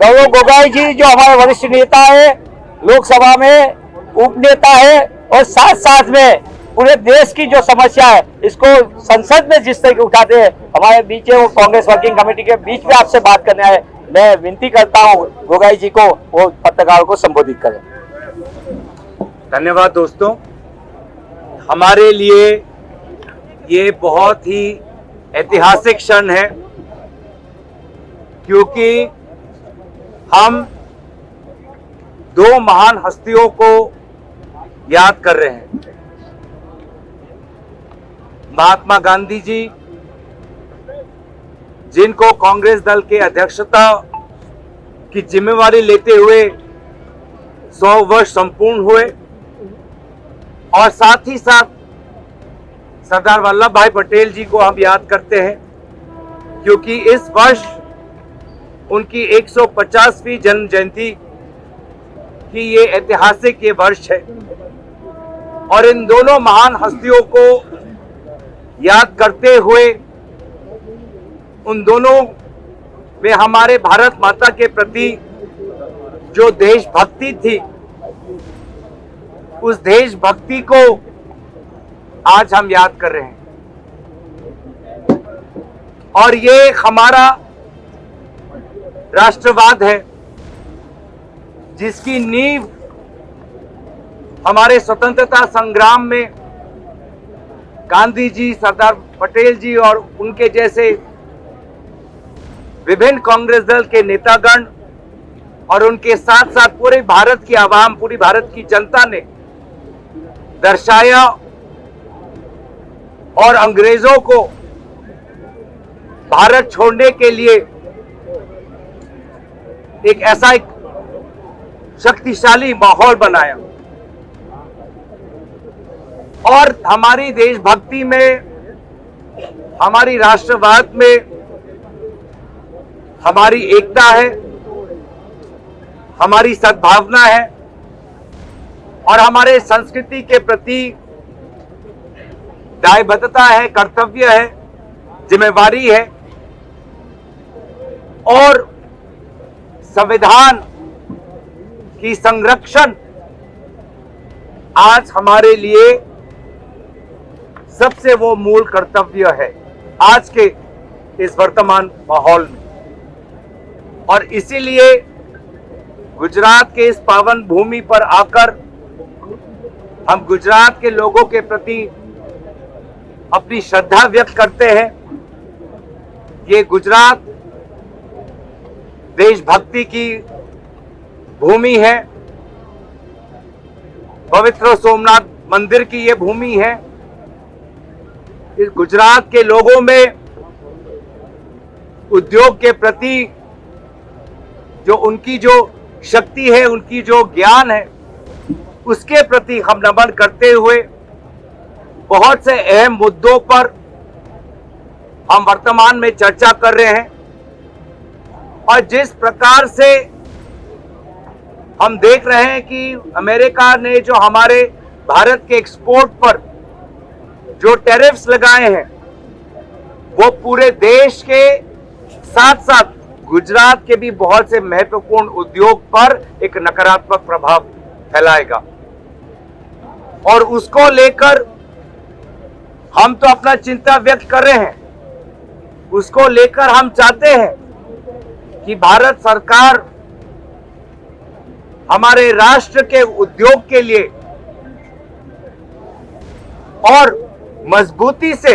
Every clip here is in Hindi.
गौरव गोगोई जी जो हमारे वरिष्ठ नेता है, लोकसभा में उपनेता है, और साथ साथ में पूरे देश की जो समस्या है इसको संसद में जिस तरह उठाते हैं, हमारे बीच है वो कांग्रेस वर्किंग कमेटी के बीच में आपसे बात करने आए। मैं विनती करता हूँ गोगोई जी को वो पत्रकारों को संबोधित करें। धन्यवाद दोस्तों, हमारे लिए ये बहुत ही ऐतिहासिक क्षण है, क्योंकि हम दो महान हस्तियों को याद कर रहे हैं। महात्मा गांधी जी, जिनको कांग्रेस दल के अध्यक्षता की जिम्मेवारी लेते हुए 100 वर्ष संपूर्ण हुए, और साथ ही साथ सरदार वल्लभ भाई पटेल जी को हम याद करते हैं, क्योंकि इस वर्ष उनकी 150वीं जन्म जयंती की ये ऐतिहासिक ये वर्ष है। और इन दोनों महान हस्तियों को याद करते हुए, उन दोनों में हमारे भारत माता के प्रति जो देशभक्ति थी, उस देशभक्ति को आज हम याद कर रहे हैं। और ये हमारा राष्ट्रवाद है, जिसकी नींव हमारे स्वतंत्रता संग्राम में गांधी जी, सरदार पटेल जी और उनके जैसे विभिन्न कांग्रेस दल के नेतागण और उनके साथ साथ पूरे भारत की आवाम, पूरी भारत की जनता ने दर्शाया, और अंग्रेजों को भारत छोड़ने के लिए एक ऐसा एक शक्तिशाली माहौल बनाया। और हमारी देशभक्ति में, हमारी राष्ट्रवाद में हमारी एकता है, हमारी सद्भावना है, और हमारे संस्कृति के प्रति दायबद्धता है, कर्तव्य है, जिम्मेवारी है। और संविधान की संरक्षण आज हमारे लिए सबसे वो मूल कर्तव्य है आज के इस वर्तमान माहौल में। और इसीलिए गुजरात के इस पावन भूमि पर आकर हम गुजरात के लोगों के प्रति अपनी श्रद्धा व्यक्त करते हैं। ये गुजरात देशभक्ति की भूमि है, पवित्र सोमनाथ मंदिर की ये भूमि है। इस गुजरात के लोगों में उद्योग के प्रति जो उनकी जो शक्ति है, उनकी जो ज्ञान है, उसके प्रति हम नमन करते हुए बहुत से अहम मुद्दों पर हम वर्तमान में चर्चा कर रहे हैं। और जिस प्रकार से हम देख रहे हैं कि अमेरिका ने जो हमारे भारत के एक्सपोर्ट पर जो टैरिफ्स लगाए हैं, वो पूरे देश के साथ साथ गुजरात के भी बहुत से महत्वपूर्ण उद्योग पर एक नकारात्मक प्रभाव फैलाएगा। और उसको लेकर हम तो अपना चिंता व्यक्त कर रहे हैं, उसको लेकर हम चाहते हैं कि भारत सरकार हमारे राष्ट्र के उद्योग के लिए और मजबूती से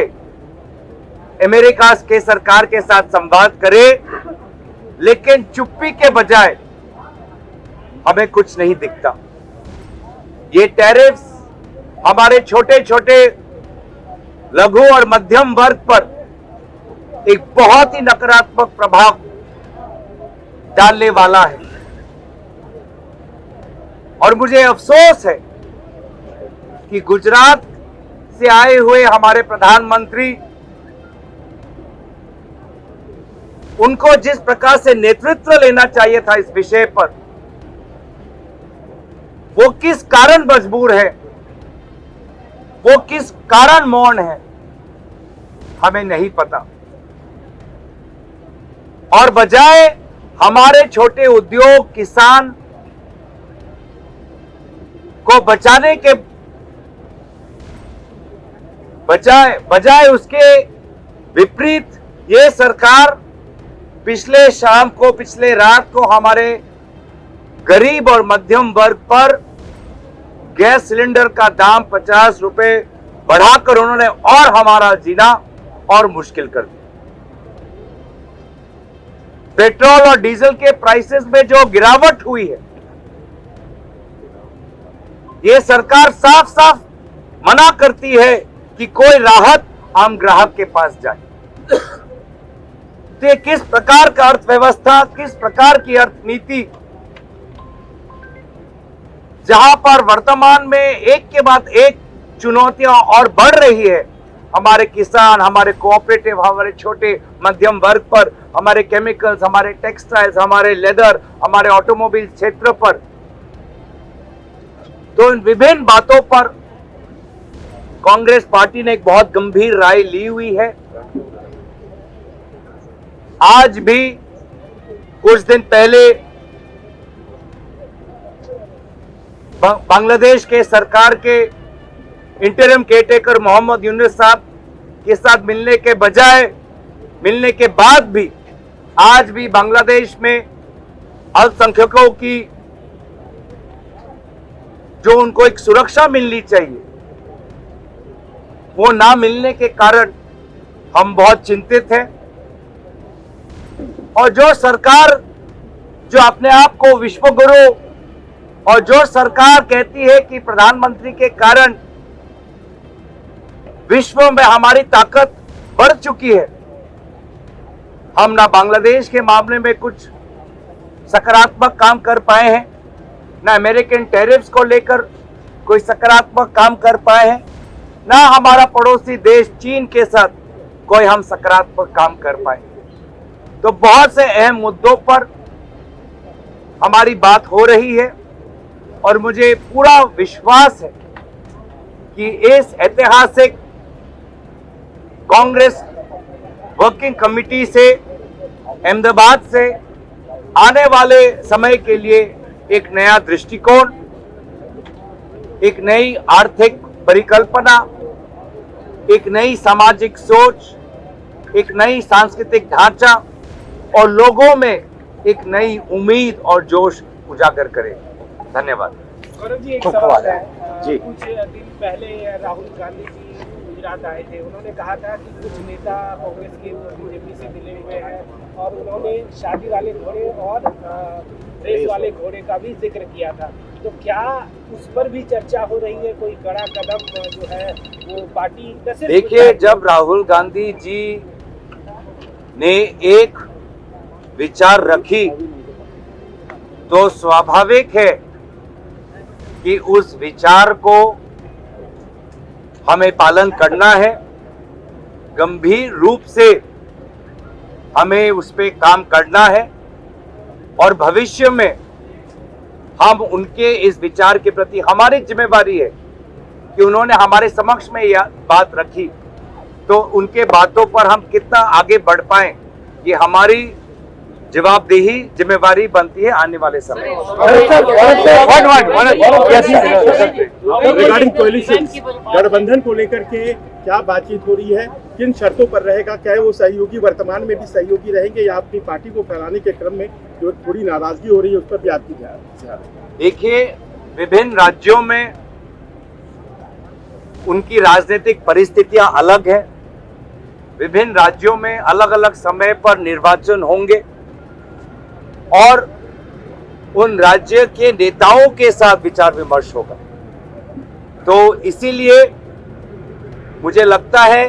अमेरिका के सरकार के साथ संवाद करे, लेकिन चुप्पी के बजाय हमें कुछ नहीं दिखता। ये टैरिफ्स हमारे छोटे छोटे लघु और मध्यम वर्ग पर एक बहुत ही नकारात्मक प्रभाव डालने वाला है। और मुझे अफसोस है कि गुजरात से आए हुए हमारे प्रधानमंत्री, उनको जिस प्रकार से नेतृत्व लेना चाहिए था इस विषय पर, वो किस कारण मजबूर है, वो किस कारण मौन है, हमें नहीं पता। और बजाय हमारे छोटे उद्योग किसान को बचाने के बजाय उसके विपरीत ये सरकार पिछले रात को हमारे गरीब और मध्यम वर्ग पर गैस सिलेंडर का दाम 50 रुपए बढ़ाकर उन्होंने और हमारा जीना और मुश्किल कर दिया। पेट्रोल और डीजल के प्राइसेस में जो गिरावट हुई है, ये सरकार साफ साफ मना करती है कि कोई राहत आम ग्राहक के पास जाए। तो ये किस प्रकार का अर्थव्यवस्था, किस प्रकार की अर्थनीति, जहां पर वर्तमान में एक के बाद एक चुनौतियां और बढ़ रही है। हमारे किसान, हमारे कोऑपरेटिव, हमारे छोटे मध्यम वर्ग पर, हमारे केमिकल्स, हमारे टेक्सटाइल्स, हमारे लेदर, हमारे ऑटोमोबाइल क्षेत्र पर, तो इन विभिन्न बातों पर कांग्रेस पार्टी ने एक बहुत गंभीर राय ली हुई है। आज भी कुछ दिन पहले बांग्लादेश के सरकार के इंटरिम केयरटेकर मोहम्मद यूनुस साहब के साथ मिलने के बाद भी आज भी बांग्लादेश में अल्पसंख्यकों की जो उनको एक सुरक्षा मिलनी चाहिए, वो ना मिलने के कारण हम बहुत चिंतित हैं। और जो सरकार जो अपने आप को विश्वगुरु और जो सरकार कहती है कि प्रधानमंत्री के कारण विश्व में हमारी ताकत बढ़ चुकी है, हम ना बांग्लादेश के मामले में कुछ सकारात्मक काम कर पाए हैं, ना अमेरिकन टैरिफ्स को लेकर कोई सकारात्मक काम कर पाए हैं, ना हमारा पड़ोसी देश चीन के साथ कोई हम सकारात्मक काम कर पाए। तो बहुत से अहम मुद्दों पर हमारी बात हो रही है और मुझे पूरा विश्वास है कि इस ऐतिहासिक कांग्रेस वर्किंग कमेटी से अहमदाबाद से आने वाले समय के लिए एक नया दृष्टिकोण, एक नई आर्थिक परिकल्पना, एक नई सामाजिक सोच, एक नई सांस्कृतिक ढांचा और लोगों में एक नई उम्मीद और जोश उजागर करे। धन्यवाद। गौरव जी, एक सवाल है जी। कुछ दिन पहले राहुल गांधी जी गुजरात आए थे, उन्होंने कहा था कि कुछ नेता कांग्रेस के बीजेपी से मिले हुए हैं और उन्होंने शादी वाले घोड़े और रेस वाले घोड़े का भी जिक्र किया था। तो क्या उस पर भी चर्चा हो रही है, कोई कड़ा कदम जो है वो पार्टी? देखिए, जब राहुल गांधी जी ने एक विचार रखी तो स्वाभाविक है कि उस विचार को हमें पालन करना है, गंभीर रूप से हमें उस पे काम करना है और भविष्य में हम उनके इस विचार के प्रति हमारी जिम्मेवारी है कि उन्होंने हमारे समक्ष में यह बात रखी, तो उनके बातों पर हम कितना आगे बढ़ पाएं, ये हमारी जवाबदेही जिम्मेवारी बनती है आने वाले समय। रिगार्डिंग कोएलिशन, गठबंधन को लेकर के क्या बातचीत हो रही है, किन शर्तों पर रहेगा, क्या वो सहयोगी वर्तमान में भी सहयोगी रहेंगे या अपनी पार्टी को फैलाने के क्रम में जो थोड़ी नाराजगी हो रही है उस पर भी आपकी ध्यान? देखिए, विभिन्न राज्यों में उनकी राजनीतिक परिस्थितियां अलग है, विभिन्न राज्यों में अलग अलग समय पर निर्वाचन होंगे और उन राज्य के नेताओं के साथ विचार विमर्श होगा। तो इसीलिए मुझे लगता है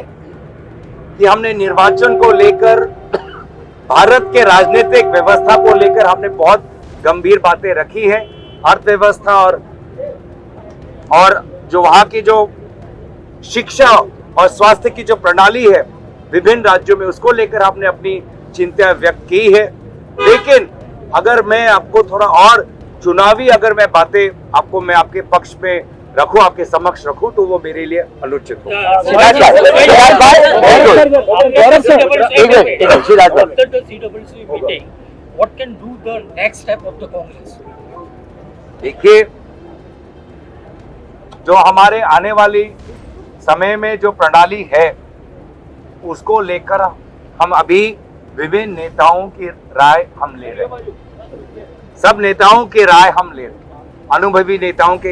कि हमने निर्वाचन को लेकर, भारत के राजनीतिक व्यवस्था को लेकर हमने बहुत गंभीर बातें रखी हैं। अर्थव्यवस्था और जो वहाँ की जो शिक्षा और स्वास्थ्य की जो प्रणाली है विभिन्न राज्यों में, उसको लेकर हमने अपनी चिंता व्यक्त की है। लेकिन अगर मैं आपको थोड़ा और चुनावी अगर मैं बातें आपको मैं आपके पक्ष में रखूं, आपके समक्ष रखूं, तो वो मेरे लिए अनुचित हो। what can do the next step of the Congress? देखिए, जो हमारे आने वाली समय में जो प्रणाली है उसको लेकर हम अभी विभिन्न नेताओं की राय हम ले रहे हैं। सब नेताओं की राय हम ले रहे हैं, अनुभवी नेताओं के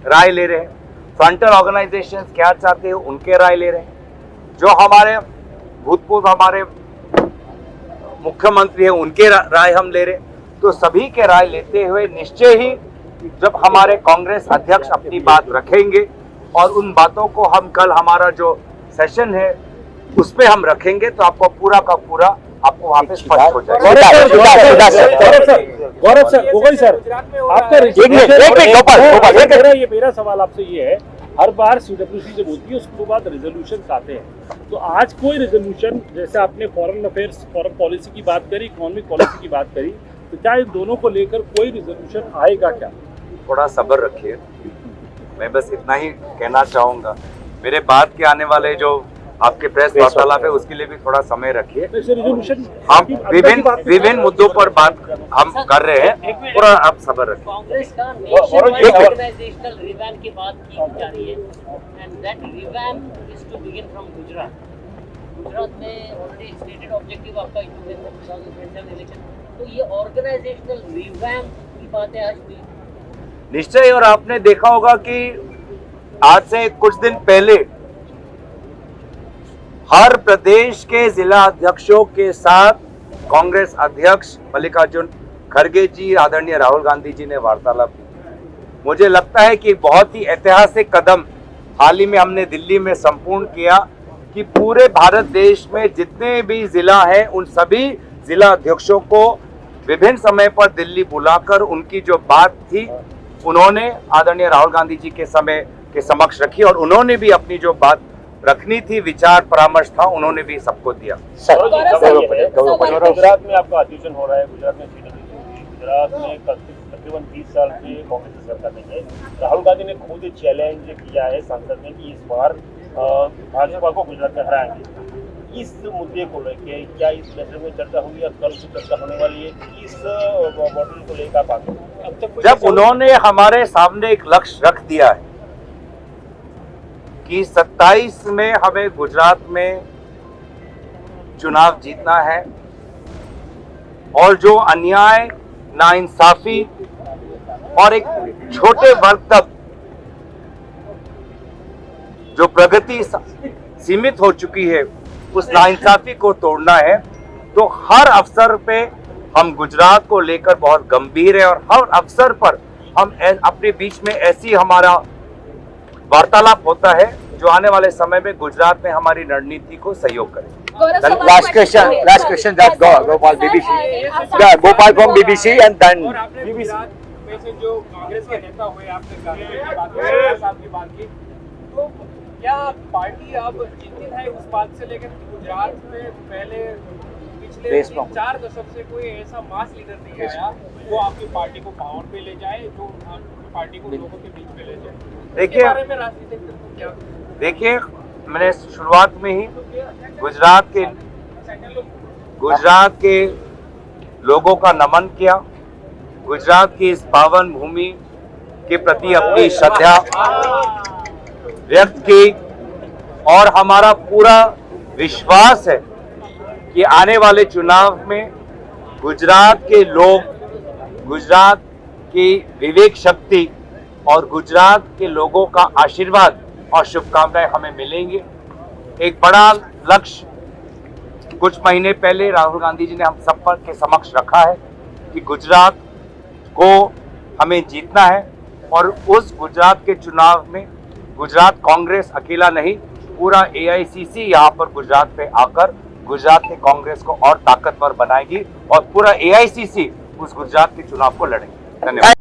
राय ले रहे हैं, फ्रंटल ऑर्गेनाइजेशंस क्या चाहते हैं उनके राय ले रहे हैं, जो हमारे भूतपूर्व हमारे मुख्यमंत्री हैं उनके राय हम ले रहे हैं। तो सभी के राय लेते हुए निश्चय ही जब हमारे कांग्रेस अध्यक्ष अपनी बात रखेंगे और उन बातों को हम कल हमारा जो सेशन है उस पे हम रखेंगे तो आपको पूरा का पूरा आपको वहां पे स्पष्ट हो जाएगा। गौरव सर, गोगोई सर, आपका ये मेरा सवाल आपसे ये है, हर बार सीडब्ल्यूसी जब होती है उसके बाद रेजोल्यूशन आते हैं, तो आज कोई रेजोल्यूशन, जैसे आपने फॉरेन अफेयर्स फॉरेन पॉलिसी की बात करी, इकोनॉमिक पॉलिसी की बात करी, तो क्या इन दोनों को लेकर कोई रेजोल्यूशन आएगा क्या? थोड़ा सब्र रखिए, मैं बस इतना ही कहना चाहूंगा। मेरे बाद के आने वाले जो आपके प्रेस वार्तालाप है उसके लिए भी थोड़ा समय रखिए। हम विभिन्न मुद्दों पर बात हम कर रहे हैं, पूरा आप सब्र रखिए। कांग्रेस का नेशनवाइड ऑर्गेनाइजेशनल रिवैम्प की बात की जा रही है and that revamp is to begin from Gujarat में ऑलरेडी स्टेटेड ऑब्जेक्टिव आपका 2027 इलेक्शन, तो ये ऑर्गेनाइजेशनल रिवैम्प की बात है आज भी निश्चय। और आपने देखा होगा कि आज से कुछ दिन पहले हर प्रदेश के जिला अध्यक्षों के साथ कांग्रेस अध्यक्ष मल्लिकार्जुन खड़गे जी, आदरणीय राहुल गांधी जी ने वार्तालाप की। मुझे लगता है कि बहुत ही ऐतिहासिक कदम हाल ही में हमने दिल्ली में संपूर्ण किया कि पूरे भारत देश में जितने भी जिला हैं उन सभी जिला अध्यक्षों को विभिन्न समय पर दिल्ली बुलाकर उनकी जो बात थी उन्होंने आदरणीय राहुल गांधी जी के समय के समक्ष रखी और उन्होंने भी अपनी जो बात रखनी थी, विचार परामर्श था, उन्होंने भी सबको दिया। गुजरात में आपका अधिवेशन हो रहा है, गुजरात में गुजरात में तकरीबन 20 साल से कांग्रेस सरकार में है। राहुल गांधी ने खुद चैलेंज किया है संसद में कि इस बार भाजपा को गुजरात में हराएंगे। इस मुद्दे को लेके क्या इस मैटर में चर्चा हुई या कल से चर्चा होने वाली है? इस मॉडल को लेकर बात जब उन्होंने हमारे सामने एक लक्ष्य रख दिया है कि 27 में हमें गुजरात में चुनाव जीतना है और जो अन्याय, नाइंसाफी और एक छोटे वर्ग तक जो प्रगति सीमित हो चुकी है उस नाइंसाफी को तोड़ना है, तो हर अवसर पे हम गुजरात को लेकर बहुत गंभीर है और हर अवसर पर हम अपने बीच में ऐसी हमारा वार्तालाप होता है जो आने वाले समय में गुजरात में हमारी रणनीति को सहयोग करे। Last question that Gopal BBC. Yeah, Gopal from BBC and then BBC. में से जो कांग्रेस के नेता हुए, आपने की बात की, तो क्या पार्टी अब चिंतित है उस बात से लेकर गुजरात में पहले पिछले 4 दशक से कोई ऐसा मास लीडर नहीं आया जो आपकी पार्टी को पावर पे ले जाए, जो आपकी पार्टी को लोगों के बीच में ले जाए? देखिए, मैंने शुरुआत में ही गुजरात के लोगों का नमन किया, गुजरात की इस पावन भूमि के प्रति अपनी श्रद्धा व्यक्त की और हमारा पूरा विश्वास है कि आने वाले चुनाव में गुजरात के लोग, गुजरात की विवेक शक्ति और गुजरात के लोगों का आशीर्वाद और शुभकामनाएं हमें मिलेंगे। एक बड़ा लक्ष्य कुछ महीने पहले राहुल गांधी जी ने हम सब के समक्ष रखा है कि गुजरात को हमें जीतना है और उस गुजरात के चुनाव में गुजरात कांग्रेस अकेला नहीं, पूरा AICC यहाँ पर गुजरात पे आकर गुजरात के कांग्रेस को और ताकतवर बनाएगी और पूरा AICC उस गुजरात के चुनाव को लड़ेंगे। धन्यवाद।